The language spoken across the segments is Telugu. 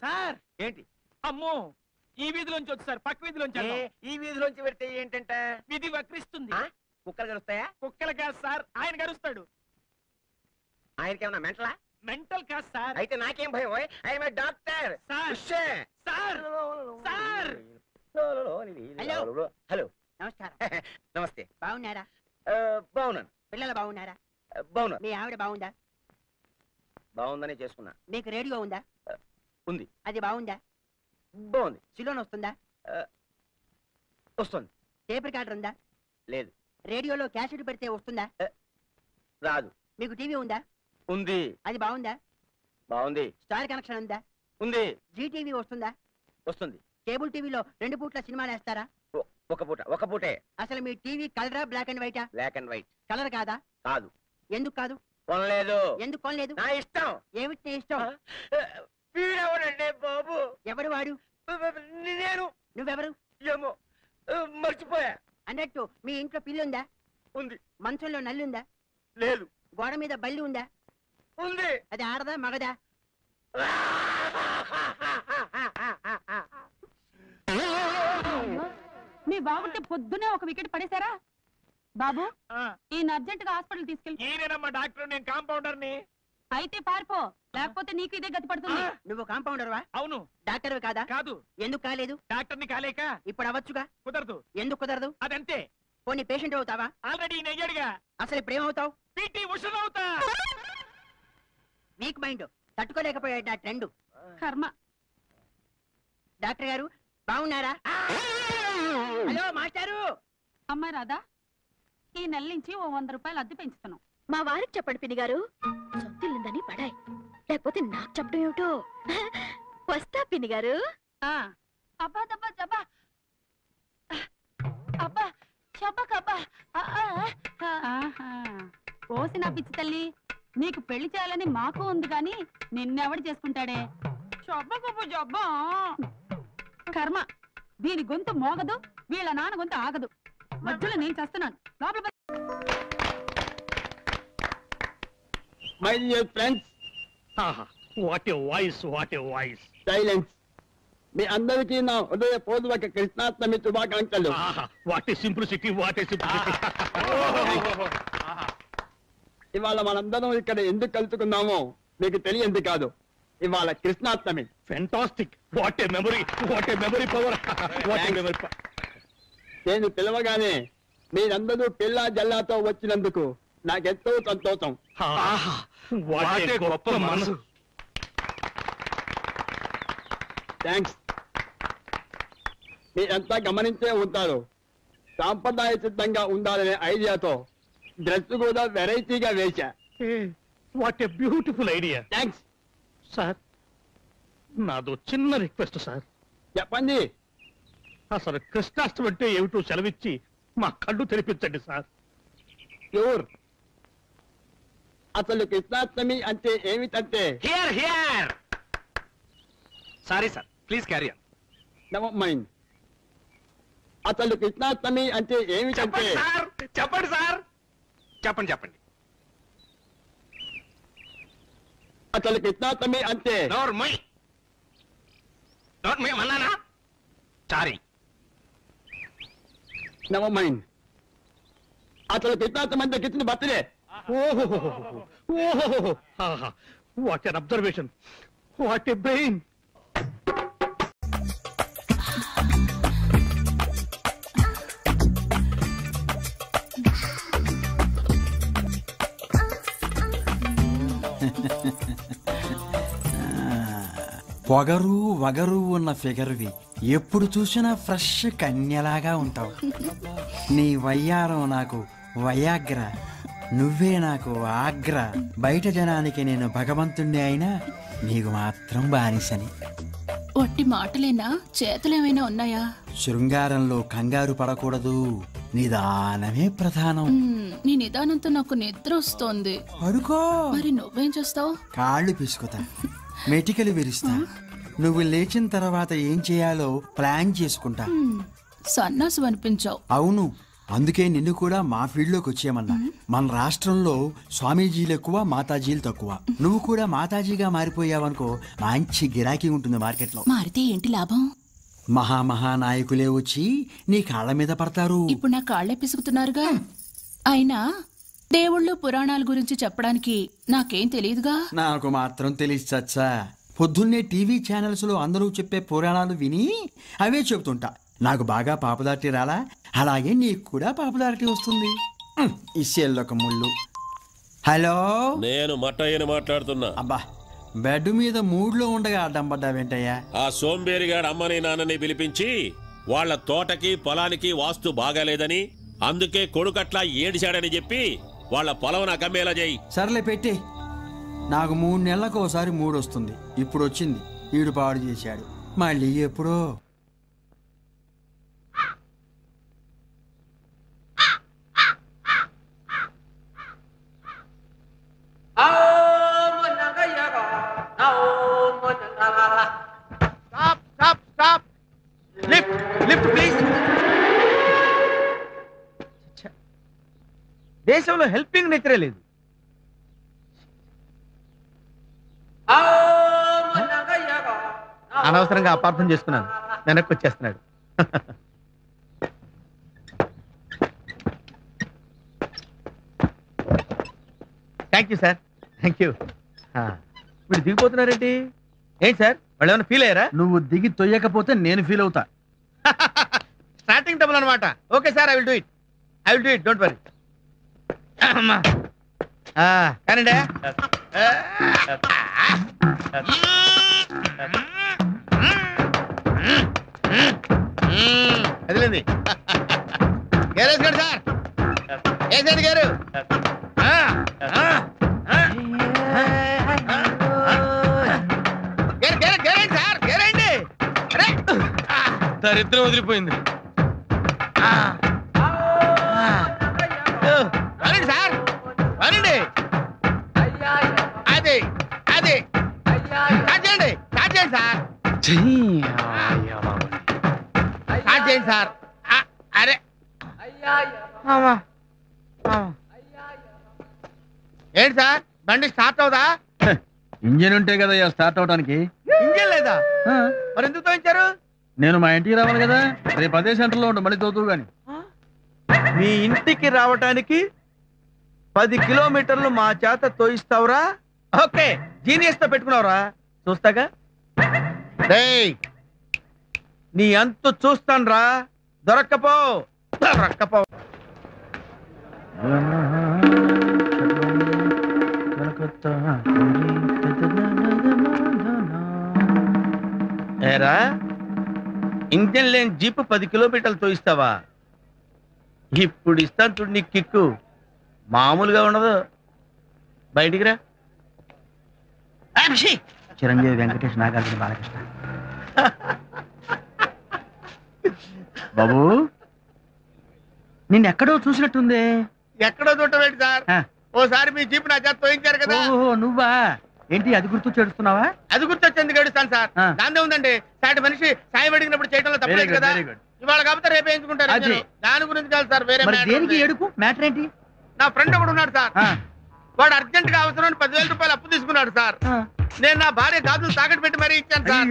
సార్ ఏంటి? అమ్మో ఈ వీధిలోంచి వచ్చి సార్ పక్క వీధిలోంచి. ఈ వీధిలోంచి పెడితే ఏంటంట? విధి వక్రిస్తుంది. కుక్కలు గరుస్తాయా? కుక్కలు కాదు సార్, ఆయన గరుస్తాడు. ఆయనకేమన్నా మెంటలా? మెంటల్ కాదు సార్. అయితే నాకేం భయం? I'm a doctor. Sir sir sir. Hello నమస్కారం. నమస్తే. బాగున్నారా? బాగున్నాను. పిల్లలు బాగున్నారా? బాగున్నా. మీ ఆవిడ బాగుందా? బాగుందని చేసుకున్నా. మీకు రేడియో ఉందా? ఉంది. అది బాగుందా? బాగుంది. సిలోన్ వస్తుందా? వస్తుంది. టేప్ రికార్డర్ ఉందా? లేదు. రేడియోలో క్యాసెట్ పెడితే వస్తుందా? రాదు. మీకు టీవీ ఉందా? ఉంది. అది బాగుందా? బాగుంది. స్టార్ కనెక్షన్ ఉందా? ఉంది. జీ టీవీ వస్తుందా? వస్తుంది. కేబుల్ టీవీలో 2 పూట్ల సినిమాలు వేస్తారా? ఒక పూటే. అసలు మీ టీవీ కలరా బ్లాక్ అండ్ వైటా? Black and white. కలర్ కాదా? కాదు. ఎందుకు కాదు? కొనలేదు. ఎందుకు కొనలేదు? నా ఇష్టం. ఏమిటి నీ ఇష్టం? వీడెవడండి బాబు? ఎవడు వాడు? నేను. నువ్వెవరు? ఏమో మర్చిపోయా. అన్నట్టు మీ ఇంట్లో పిల్లుందా? ఉంది. మంచంలో నల్లుందా? లేదు. గోడ మీద బల్లి ఉందా? ఉంది. అది ఆడదా మగదా? మీ బాబుంటే పొద్దునే ఒక వికెట్ పడేశారా? బాబు ఈయన అర్జెంట్ గా హాస్పిటల్ తీసుకెళ్ళి. ఈయనేనమ్మా డాక్టర్, నేను కాంపౌండర్ ని. అయితే పారిపో, లేకపోతే నీకు ఇదే గతి పడుతుంది. నువ్వు కాంపౌండర్వా? అవును. డాక్టర్ కాదా? కాదు. ఎందుకు కాలేదు? డాక్టర్ ని కాలేక. ఇప్పుడు అవ్వచ్చుగా. కుదరదు. ఎందుకు కుదరదు? అదంతే. పోనీ పేషెంట్ అవుతావా? ఆల్రెడీ నెయ్యాడుగా. అసలు ఇప్పుడు ఏమవుతావు? పీటీ ఉషను అవుతా. వీక్ మైండ్, తట్టుకోలేకపోయాడు నా ట్రెండ్. కర్మ. డాక్టర్ గారు బాగున్నారా? హలో మాస్టారు. అమ్మాయి రాదా? ఈ నెల నుంచి ఓ 100 రూపాయలు అద్దె పెంచుతున్నాం. మా వారికి చెప్పండి పిన్ని గారు, సొంతిల్లుందని పడాయి, లేకపోతే నాకు చెప్పడం ఏమిటో. వస్తా పిన్ని గారు. అబ్బా దబ్బా జబ్బా అబ్బా చెప్పకబ్బా. ఓసి నా పిచ్చి తల్లి, నీకు పెళ్లి చేయాలని మాకు ఉంది కానీ నిన్నెవడు చేసుకుంటాడే? చెప్పకబ్బా జబ్బా. కర్మ, దీని గొంతు మోగదు, వీళ్ళ నాన్న గొంతు ఆగదు. మధ్యలో నేను చేస్తున్నాను. లోపల My dear friends, what a voice, what a voice. silence. మీ అందరికీ నా హృదయపూర్వక కృష్ణాష్టమి శుభాకాంక్షలు. What a simplicity, what a simplicity. ఇవాళ మనందరం ఇక్కడ ఎందుకు కలుసుకున్నామో మీకు తెలియంది కాదు. ఇవాళ Krishnashtami. Fantastic. What a memory, what a memory power. What a memory power. నేను పిలవగానే మీరందరూ పిల్లా జల్లాతో వచ్చినందుకు నాకెంతో సంతోషం. What a గొప్ప మనసు. థ్యాంక్స్. మీరంతా గమనించే ఉంటారు, సాంప్రదాయ సిద్ధంగా ఉండాలనే ఐడియాతో డ్రెస్ కూడా వెరైటీగా వేశా. What a beautiful idea. Thanks sir, నాదో చిన్న రిక్వెస్ట్ సార్. చెప్పండి. అసలు కృష్ణాష్టమి అంటే ఏమిటో సెలవిచ్చి మా కళ్ళు తెరిపించండి సార్. ప్యూర్. అసలు కృష్ణాష్టమి అంటే ఏమిటంటే here here. Sorry sir, please carry on. Never mind. అసలు కృష్ణాష్టమి అంటే ఏమిటంటే చెప్పండి సార్, చెప్పండి చెప్పండి. అసలు కృష్ణాష్టమి అంటే నోర్మై అన్నానా? సారీ. Never mind. అసలు కృష్ణాష్టమి అంటే Krishna birthday. What an observation. What a brain. పొగరు వగరు ఉన్న ఫిగర్వి, ఎప్పుడు చూసినా ఫ్రెష్ కన్యలాగా ఉంటావు. నీ వయ్యారం నాకు వయాగ్ర, నువ్వే నాకు ఆగ్ర. బయట జనానికి నేను భగవంతుణ్ణి అయినా నీకు మాత్రం బానిసని. ఒట్టి మాటలేనా? చేతులేమైనా ఉన్నాయా? శృంగారంలో కంగారు పడకూడదు, నిదానమే ప్రధానం. నీ నిదానంతో నాకు నిద్ర వస్తోంది. పడుకో. మరి నువ్వేం చేస్తావు? కాళ్ళు పిసుకుతా, మెటికలు విరుస్తా. నువ్వు లేచిన తర్వాత ఏం చేయాలో ప్లాన్ చేసుకుంటా. సన్నాసు అనిపించావు. అవును, అందుకే నిన్ను కూడా మా ఫీల్డ్ లోకి వచ్చేయమన్నా. మన రాష్ట్రంలో స్వామీజీలు ఎక్కువ, మాతాజీలు తక్కువ. నువ్వు కూడా మాతాజీగా మారిపోయావనుకో, మంచి గిరాకీ ఉంటుంది మార్కెట్లో. మారితే ఏంటి లాభం? మహానాయకులే వచ్చి నీ కాళ్ళ మీద పడతారు. ఇప్పుడు నా కాళ్ళే పిసుకుతున్నారుగా. అయినా దేవుళ్ళు పురాణాల గురించి చెప్పడానికి నాకేం తెలియదుగా. నాకు మాత్రం తెలిసి చచ్చా. పొద్దున్నే టీవీ ఛానల్స్ లో అందరూ చెప్పే పురాణాలు విని అవే చెబుతుంటా. నాకు బాగా పాపులారిటీ రాలా, అలాగే నీకు కూడా పాపులారిటీ వస్తుంది. ఇసేళ్ళొక ముళ్ళు. హలో, నేను మట్టయ్యని మాట్లాడుతున్నా. అబ్బా, బెడ్ మీద మూడ్లో ఉండగా అడ్డం పడ్డావేంటయ్యా? ఆ సోంబేరిగాడు అమ్మని నాన్నని పిలిపించి వాళ్ళ తోటకి పొలానికి వాస్తు బాగాలేదని, అందుకే కొడుకట్లా ఏడిశాడని చెప్పి వాళ్ళ పొలం నాకు అమ్మేలా చేయి. సర్లే పెట్టి. నాకు 3 నెలలకు ఒకసారి మూడొస్తుంది. ఇప్పుడు వచ్చింది. ఈడు పాడు చేశాడు. మళ్ళీ ఎప్పుడో. దేశంలో హెల్పింగ్ నేచరే లేదు. అనవసరంగా అపార్థం చేసుకున్నాను. వెనక్కి వచ్చేస్తున్నాడు. Thank you sir, thank you. మీరు దిగిపోతున్నారేంటి? ఏంటి సార్, వాళ్ళు ఏమైనా ఫీల్ అయ్యారా? నువ్వు దిగి తొయ్యకపోతే నేను ఫీల్ అవుతా. స్టార్టింగ్ డబుల్ అనమాట. Okay sir, I will do it, don't worry. కానండి. అదిలేండి. గేరేసుకోండి సార్, వేసేయండి గారు. గేరేండి సార్, గేరేండి. దరిద్రం వదిలిపోయింది. వరండి సార్, వరండి. అది అది స్టార్ట్ చేయండి సార్. స్టార్ట్ చేయండి సార్. అరే ఏంటి సార్, బండి స్టార్ట్ అవుదా? ఇంజిన్ ఉంటే కదా స్టార్ట్ అవడానికి. ఇంజిన్ లేదా? మరి ఎందుకు తోయించారు? నేను మా ఇంటికి రావాలి కదా, రేపు అదే సెంటర్లో ఉండు, మళ్ళీ తోతూ గాని. మీ ఇంటికి రావటానికి 10 కిలోమీటర్లు మా చేత తోయిస్తావురా? ఓకే, జీనియస్ తో పెట్టుకున్నావురా, చూస్తాగా. నీ అంతు చూస్తాను రా. దొరక్కపో. ఏరా, ఇంజన్ లేని జీపు 10 కిలోమీటర్లు తోయిస్తావా? ఇప్పుడు ఇస్తాను చూడు నీ కిక్కు, మామూలుగా ఉండదు. బయటికి రా. చిరంజీవి, వెంకటేష్, నాగార్జున, బాలకృష్ణ. బాబు, నిన్నెక్కడో చూసినట్టుంది. ఎక్కడో చూడటం సార్, ఓసారి మీ జీప్ నా చేత తోయించారు కదా. ఓహో, నువ్వా? ఏంటి అది గుర్తు చేడుస్తున్నావా? అది గుర్తొచ్చేందుకు ఏడుస్తాను సార్. దాందే ఉందండి, సాటి మనిషి సాయం అడిగినప్పుడు చేయడంలో తప్పలేదు కదా. ఇవాళ కాకపోతే రేపు వేయించుకుంటారు. దాని గురించి కాదు సార్, వేరే. దేనికి ఏడుపు? మ్యాటర్ ఏంటి? నా ఫ్రెండ్ ఒకడు ఉన్నాడు సార్, వాడు అర్జెంట్ గా అవసరం 10,000 రూపాయలు అప్పు తీసుకున్నాడు సార్. నేను నా భార్య గాజులు తాకట్టు పెట్టి మరీ ఇచ్చాను సార్.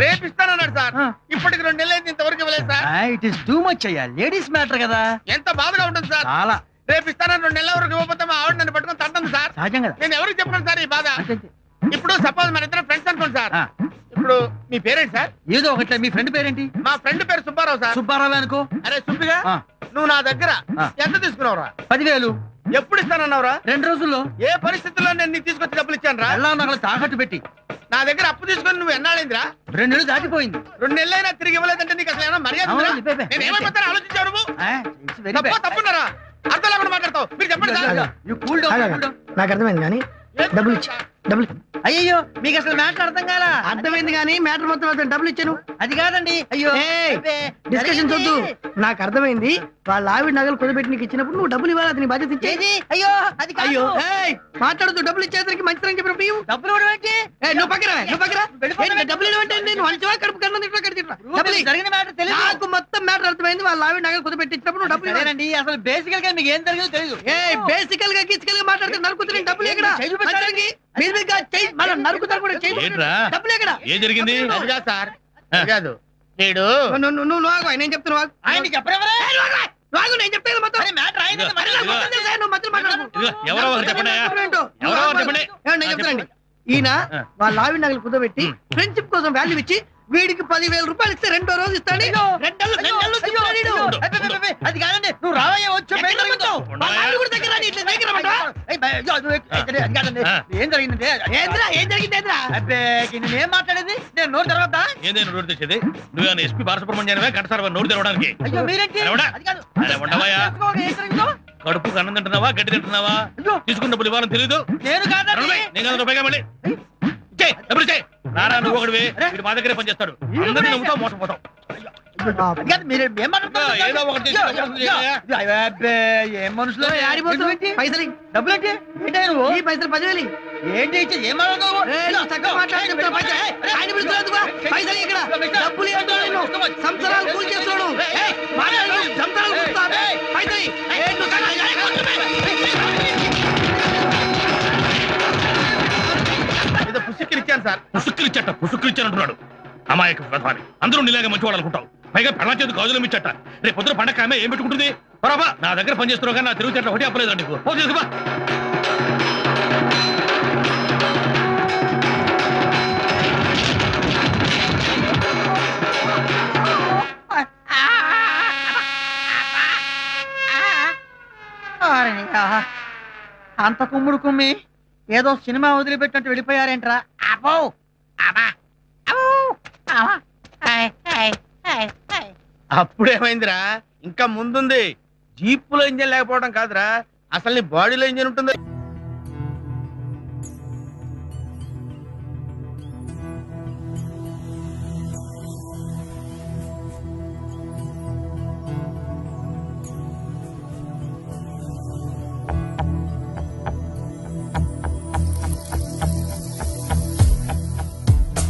రేపు ఇస్తానన్నాడు సార్. ఇప్పటికి 2 నెలలు అయితే ఇంతవరకు ఇవ్వలేదు sir. It is too much అయ్యా, లేడీస్ మ్యాటర్ కదా. ఎంత బాధగా ఉంటుంది సార్. చాలా. రేపు ఇస్తానని 2 నెలల వరకు ఇవ్వకపోతే మా ఆవిడ నన్ను పట్టుకొని తంటుంది సార్. సహజం కదా. నేను ఎవరికి చెప్పను సార్ ఈ బాధ. ఇప్పుడు సపోజ్ మన ఇద్దరు ఫ్రెండ్స్ అనుకోండి సార్. ఇప్పుడు మీ పేరేంటి సార్? ఏదో ఒకట్లే. మీ ఫ్రెండ్ పేరేంటి? మా ఫ్రెండ్ పేరు సుబ్బారావు సార్. సుబ్బారావు అనుకో. అరే సుబ్బిగా, నువ్వు నా దగ్గర ఎంత తీసుకున్నావురా? 10,000. ఎప్పుడు ఇస్తానన్నావురా? 2 రోజుల్లో. ఏ పరిస్థితుల్లో నేను నీకు తీసుకొచ్చి డబ్బులు ఇచ్చాను రా? ఎలా నగలు తాకట్టు పెట్టి. నా దగ్గర అప్పు తీసుకొని నువ్వు ఎన్నాళ్ళైందిరా? 2 నెలలు దాటిపోయింది. 2 నెలలైనా తిరిగి ఇవ్వలేదంటే నీకు అసలు ఏమైనా మర్యాద ఉందా? నేను ఏమైపోతాను ఆలోచించావు నువ్వు? తప్పున్నారా? అర్థం లేకుండా మాట్లాడతావు. మీరు చెప్పండి సార్. నాకు అర్థమైంది కానీ డబ్బులు ఇచ్చి డబ్బులు. అయ్యో మీకు అసలు మ్యాటర్ అర్థం కాలా? అర్థమైంది కానీ మ్యాటర్ మొత్తం డబ్బులు ఇచ్చాను. అది కాదండి. అయ్యో డిస్కషన్ వద్దు. నాకు అర్థమైంది. వాళ్ళ ఆవిడ నగలు కుదబెట్టి నీకు ఇచ్చినప్పుడు నువ్వు డబ్బులు ఇవ్వాలి. అది నీ బాధ్యత ఇచ్చేది. అయ్యో అది అయ్యో మాట్లాడుతూ డబ్బులు ఇచ్చేసరికి మంచితనం చెప్పినప్పుడు డబ్బులు నువ్వు పక్కన డబ్బులు ఇవ్వండి. నువ్వు అంచవా కడుపు కన్నా జరిగిన మ్యాటర్ తెలియదు. నాకు మొత్తం మ్యాటర్ అర్థమైంది. వాళ్ళ ఆవిడ నగలు కుదబెట్టి ఇచ్చినప్పుడు నువ్వు డబ్బులు ఇవ్వండి. అసలు బేసికల్ గా మీకు ఏం జరిగిందో తెలియదు. బేసికల్ గా గిసికల్ గా మాట్లాడితే నరుకుతున్న డబ్బులు ఎక్కడ డబ్బులు ఎక్కడ ఏం జరిగింది సార్? కాదు నేడు నువ్వు ఆగు. నేను చెప్తున్నా ఆయన చెప్పరా? నేను చెప్తాను మొత్తం ఎవరో చెప్పండి. నేను చెప్తానండి. ఈయన వాళ్ళ ఆవిడ నగలు కుదబెట్టి ఫ్రెండ్షిప్ కోసం వాల్యూ ఇచ్చి వీడికి 10,000 రూపాయలు ఇస్తే రెండో రోజు ఇస్తాడు. అది కాదండి. నువ్వు రావయ్యా వచ్చు. ఏం జరిగింది? ఏం మాట్లాడేది? నేను నోరు తెరవద్దా? ఏదైనా నోరు తెచ్చేది? నువ్వు ఎస్పీ బాలసుబ్రహ్మణ్యానివే గంటసారి నోరు తెరవడానికి? అయ్యో మీరేంటి? ఉండవయ్యా. కడుపు అన్నం తింటున్నావా గడ్డి తింటున్నావా? తీసుకున్న డబ్బులు ఇవ్వాలని తెలీదు? నేను కాదండి. నేను కదా రూపాయిగా మళ్ళీ డబ్బులు ఇచ్చే. నారా నువ్వు ఒకటివి. వీడు మా దగ్గరే పనిచేస్తాడు. అందరినీ నమ్ముతావు, మోసపోతావు. ఏదో ఒకటి ఏం మనుషులు పైసలు డబ్బులు ఏంటి? ఈ పైసలు 10,000 ఏంటి ఇచ్చి ఏం చక్కగా మాట్లాడి పైసలు ఇక్కడ డబ్బులు సంవత్సరాలు కూల్ చేస్తాడు. ఏదో పుసుక్కిరిచ్చాను సార్. పుసుక్కిరిచ్చానంటున్నాడు. అమాయక ప్రధాని. అందరూ నీలాగా మంచి వాళ్ళు అనుకుంటావు. పైగా పెళ్ళ చేతి గాజులు ఇచ్చట. రేపు పొద్దున పండగ ఆమె ఏం పెట్టుకుంటుంది? బరాబా నా దగ్గర పని చేస్తున్నావు కానీ నా తిరుగు చెట్ల ఒకటి అప్పలేదండి. ఓ చేసుకుబా. అంత కుమ్ముడు కుమ్మి ఏదో సినిమా వదిలిపెట్టినట్టు వెళ్ళిపోయారేంట్రా? అప్పుడేమైందిరా? ఇంకా ముందుంది. జీపులో ఇంజన్ లేకపోవడం కాదురా, అసలు నీ బాడీలో ఇంజన్ ఉంటుంది.